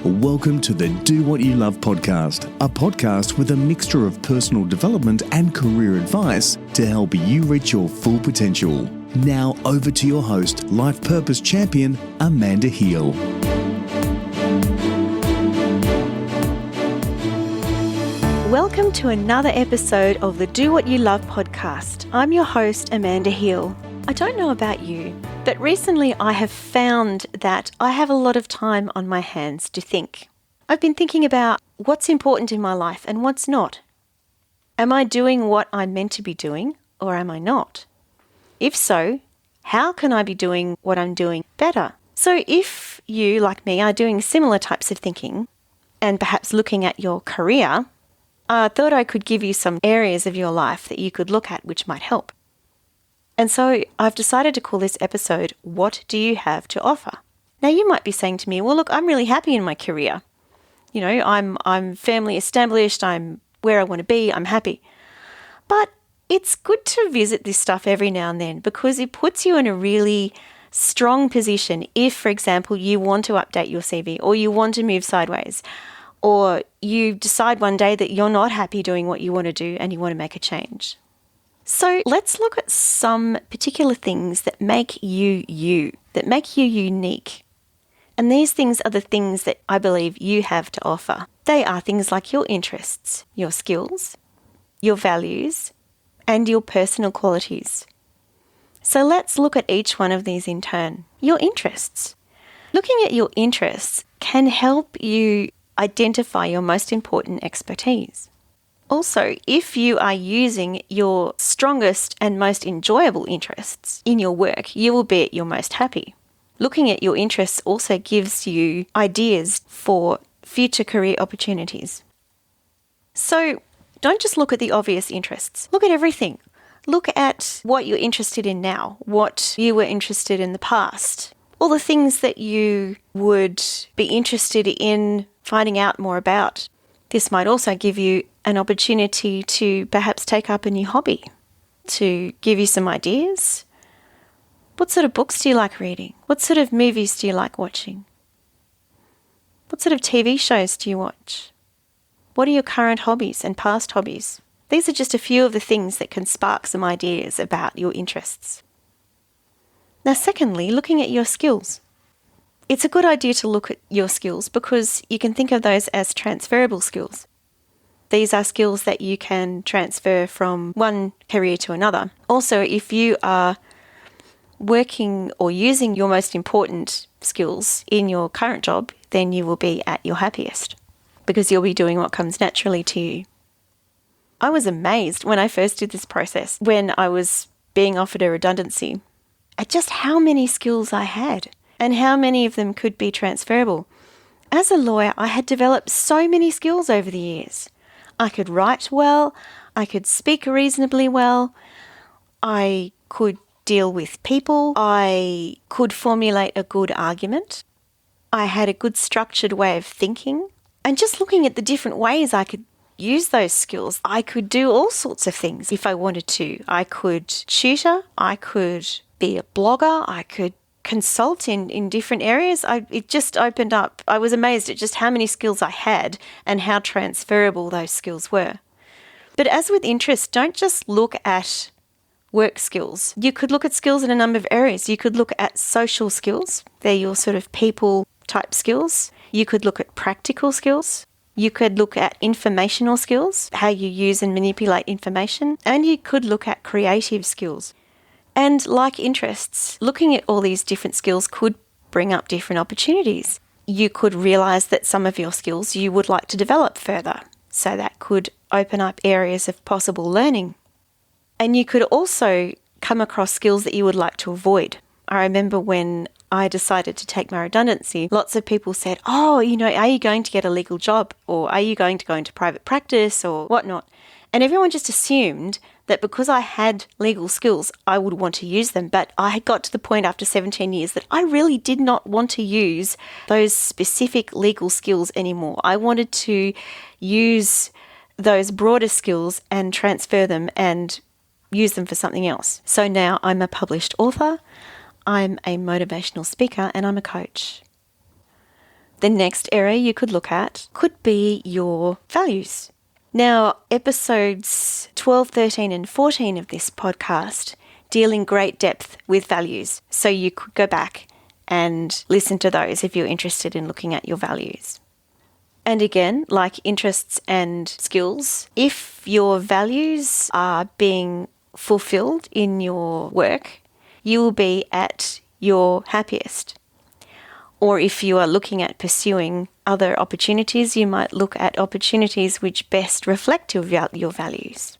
Welcome to the Do What You Love podcast, a podcast with a mixture of personal development and career advice to help you reach your full potential. Now over to your host, Life Purpose Champion, Amanda Heal. Welcome to another episode of the Do What You Love podcast. I'm your host, Amanda Heal. I don't know about you, but recently I have found that I have a lot of time on my hands to think. I've been thinking about what's important in my life and what's not. Am I doing what I'm meant to be doing, or am I not? If so, how can I be doing what I'm doing better? So if you, like me, are doing similar types of thinking and perhaps looking at your career, I thought I could give you some areas of your life that you could look at which might help. And so I've decided to call this episode, What Do You Have to Offer? Now you might be saying to me, well, look, I'm really happy in my career. You know, I'm firmly established, I'm where I want to be, I'm happy. But it's good to visit this stuff every now and then because it puts you in a really strong position if, for example, you want to update your CV or you want to move sideways or you decide one day that you're not happy doing what you want to do and you want to make a change. So let's look at some particular things that make you you, that make you unique. And these things are the things that I believe you have to offer. They are things like your interests, your skills, your values, and your personal qualities. So let's look at each one of these in turn. Your interests. Looking at your interests can help you identify your most important expertise. Also, if you are using your strongest and most enjoyable interests in your work, you will be at your most happy. Looking at your interests also gives you ideas for future career opportunities. So, don't just look at the obvious interests. Look at everything. Look at what you're interested in now, what you were interested in the past, all the things that you would be interested in finding out more about. This might also give you an opportunity to perhaps take up a new hobby, to give you some ideas. What sort of books do you like reading? What sort of movies do you like watching? What sort of TV shows do you watch? What are your current hobbies and past hobbies? These are just a few of the things that can spark some ideas about your interests. Now, secondly, looking at your skills. It's a good idea to look at your skills because you can think of those as transferable skills. These are skills that you can transfer from one career to another. Also, if you are working or using your most important skills in your current job, then you will be at your happiest because you'll be doing what comes naturally to you. I was amazed when I first did this process, when I was being offered a redundancy, at just how many skills I had and how many of them could be transferable. As a lawyer, I had developed so many skills over the years. I could write well, I could speak reasonably well, I could deal with people, I could formulate a good argument, I had a good structured way of thinking, and just looking at the different ways I could use those skills, I could do all sorts of things if I wanted to. I could tutor, I could be a blogger, I could consult in different areas. It just opened up. I was amazed at just how many skills I had and how transferable those skills were. But as with interest, don't just look at work skills. You could look at skills in a number of areas. You could look at social skills. They're your sort of people type skills. You could look at practical skills. You could look at informational skills, how you use and manipulate information. And you could look at creative skills. And like interests, looking at all these different skills could bring up different opportunities. You could realise that some of your skills you would like to develop further. So that could open up areas of possible learning. And you could also come across skills that you would like to avoid. I remember when I decided to take my redundancy, lots of people said, oh, you know, are you going to get a legal job? Or are you going to go into private practice or whatnot? And everyone just assumed that because I had legal skills, I would want to use them. But I had got to the point after 17 years that I really did not want to use those specific legal skills anymore. I wanted to use those broader skills and transfer them and use them for something else. So now I'm a published author, I'm a motivational speaker, and I'm a coach. The next area you could look at could be your values. Now, episodes 12, 13 and 14 of this podcast deal in great depth with values. So you could go back and listen to those if you're interested in looking at your values. And again, like interests and skills, if your values are being fulfilled in your work, you will be at your happiest. Or if you are looking at pursuing other opportunities, you might look at opportunities which best reflect your values.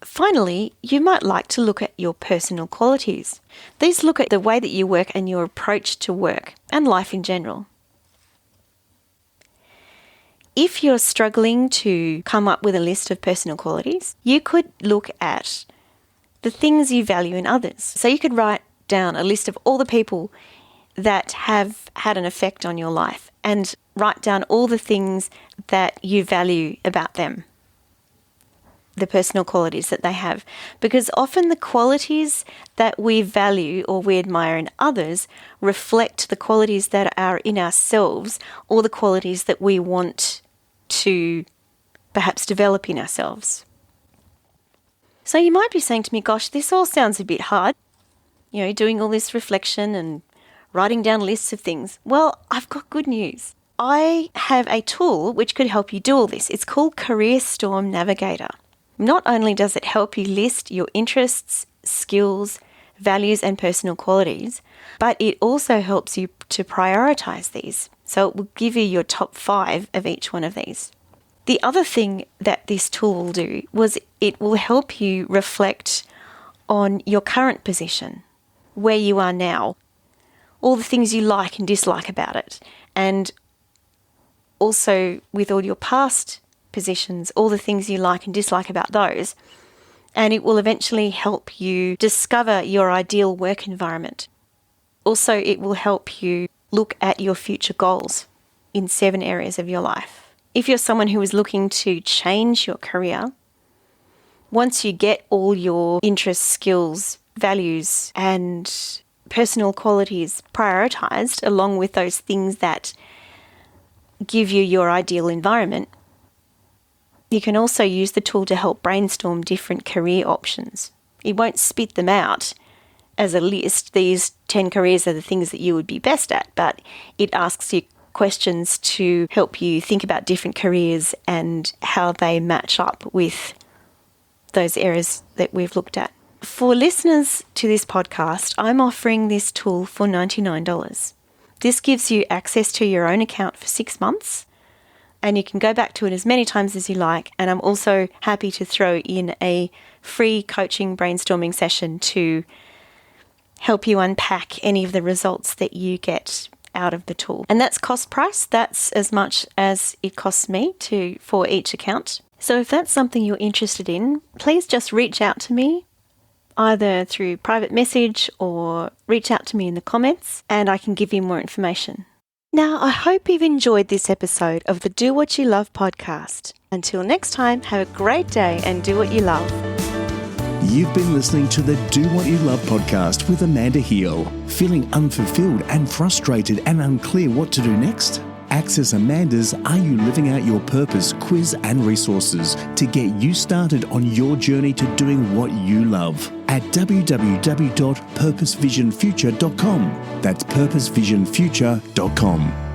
Finally, you might like to look at your personal qualities. These look at the way that you work and your approach to work and life in general. If you're struggling to come up with a list of personal qualities, you could look at the things you value in others. So you could write down a list of all the people that have had an effect on your life and write down all the things that you value about them, the personal qualities that they have. Because often the qualities that we value or we admire in others reflect the qualities that are in ourselves or the qualities that we want to perhaps develop in ourselves. So you might be saying to me, gosh, this all sounds a bit hard, doing all this reflection and writing down lists of things. Well, I've got good news. I have a tool which could help you do all this. It's called Career Storm Navigator. Not only does it help you list your interests, skills, values, and personal qualities, but it also helps you to prioritize these. So it will give you your top 5 of each one of these. The other thing that this tool will do was it will help you reflect on your current position, where you are now, all the things you like and dislike about it, and also with all your past positions, all the things you like and dislike about those. And it will eventually help you discover your ideal work environment. Also, it will help you look at your future goals in 7 areas of your life. If you're someone who is looking to change your career, once you get all your interests, skills, values, and personal qualities prioritized, along with those things that give you your ideal environment, you can also use the tool to help brainstorm different career options. It won't spit them out as a list, these 10 careers are the things that you would be best at, but it asks you questions to help you think about different careers and how they match up with those areas that we've looked at. For listeners to this podcast, I'm offering this tool for $99. This gives you access to your own account for 6 months, and you can go back to it as many times as you like. And I'm also happy to throw in a free coaching brainstorming session to help you unpack any of the results that you get out of the tool. And that's cost price. That's as much as it costs me for each account. So if that's something you're interested in, please just reach out to me, either through private message or reach out to me in the comments, and I can give you more information. Now, I hope you've enjoyed this episode of the Do What You Love podcast. Until next time, have a great day and do what you love. You've been listening to the Do What You Love podcast with Amanda Heal. Feeling unfulfilled and frustrated and unclear what to do next? Access Amanda's Are You Living Out Your Purpose quiz and resources to get you started on your journey to doing what you love at www.purposevisionfuture.com. That's purposevisionfuture.com.